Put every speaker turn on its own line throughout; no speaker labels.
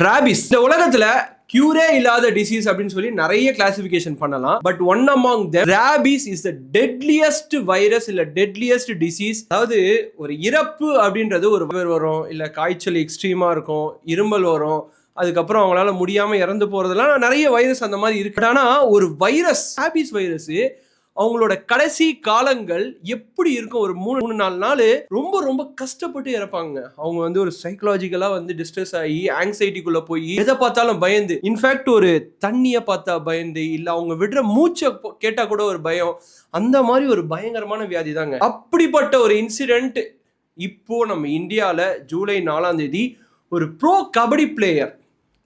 Rabies இந்த உலகத்துல கியூரே இல்லாத டிசீஸ் அப்படின்னு சொல்லி நிறைய கிளாசிபிகேஷன் பண்ணலாம். But one among the rabies is the deadliest virus இல்ல டெட்லியஸ்ட் டிசீஸ். அதாவது ஒரு இறப்பு அப்படின்றது ஒரு வரும், இல்ல காய்ச்சல் எக்ஸ்ட்ரீமா இருக்கும், இருமல் வரும், அதுக்கப்புறம் அவங்களால முடியாம இறந்து போறதெல்லாம் நிறைய வைரஸ் அந்த மாதிரி இருக்கு. ஆனா ஒரு வைரஸ், ராபிஸ் வைரஸ், அவங்களோட கடைசி காலங்கள் எப்படி இருக்கும்? ஒரு 3-4 நாள் ரொம்ப ரொம்ப கஷ்டப்பட்டு இறப்பாங்க. அவங்க வந்து ஒரு சைக்கலாஜிக்கலா வந்து டிஸ்ட்ரெஸ் ஆகி ஆங்ஸைட்டிக்குள்ள போய் எதை பார்த்தாலும் பயந்து, இன்ஃபேக்ட் ஒரு தண்ணியை பார்த்தா பயந்து, இல்ல அவங்க விடுற மூச்சை கேட்டா கூட ஒரு பயம், அந்த மாதிரி ஒரு பயங்கரமான வியாதி தாங்க. அப்படிப்பட்ட ஒரு இன்சிடென்ட் இப்போ நம்ம இந்தியாவில் ஜூலை 4ஆம் தேதி ஒரு ப்ரோ கபடி பிளேயர்,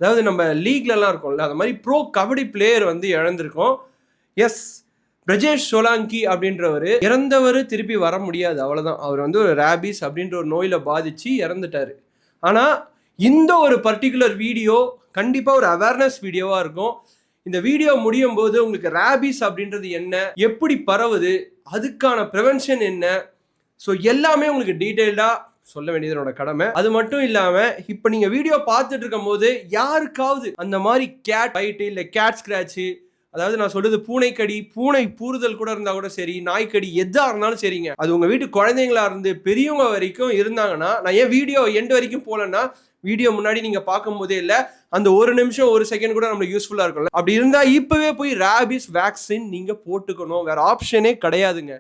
அதாவது நம்ம லீக்லலாம் இருக்கோம்ல, அந்த மாதிரி ப்ரோ கபடி பிளேயர் வந்து இழந்திருக்கோம். எஸ், பிரஜேஷ் சோலாங்கி அப்படின்றவர் இறந்தவர், திருப்பி வர முடியாது, அவ்வளோதான். அவர் வந்து ஒரு ராபிஸ் அப்படின்ற ஒரு நோயில் பாதிச்சு இறந்துட்டார். ஆனால் இந்த ஒரு பர்டிகுலர் வீடியோ கண்டிப்பாக ஒரு அவேர்னஸ் வீடியோவாக இருக்கும். இந்த வீடியோ முடியும் போது உங்களுக்கு ராபிஸ் அப்படின்றது என்ன, எப்படி பரவுது, அதுக்கான ப்ரிவென்ஷன் என்ன, ஸோ எல்லாமே உங்களுக்கு டீட்டெயில்டாக சொல்ல வேண்டியது என்னோட கடமை. அது மட்டும் இல்லாமல் இப்போ நீங்கள் வீடியோ பார்த்துட்டு இருக்கும் போது யாருக்காவது அந்த மாதிரி கேட் பைட்டு இல்லை கேட் ஸ்க்ராட்சு, அதாவது நான் சொல்றது பூனைக்கடி, பூனை பூறுதல் கூட இருந்தா கூட சரி, நாய்க்கடி எதா இருந்தாலும் சரிங்க, அது உங்க வீட்டு குழந்தைங்களா இருந்து பெரியவங்க வரைக்கும் இருந்தாங்கன்னா, நான் ஏன் வீடியோ எண்ட் வரைக்கும் போலன்னா, வீடியோ முன்னாடி நீங்க பார்க்கும் போதே இல்ல அந்த ஒரு நிமிஷம் ஒரு செகண்ட் கூட நம்மளுக்கு யூஸ்ஃபுல்லா இருக்கும்ல. அப்படி இருந்தா இப்பவே போய் ராபிஸ் வேக்சின் நீங்க போட்டுக்கணும், வேற ஆப்ஷனே கிடையாதுங்க.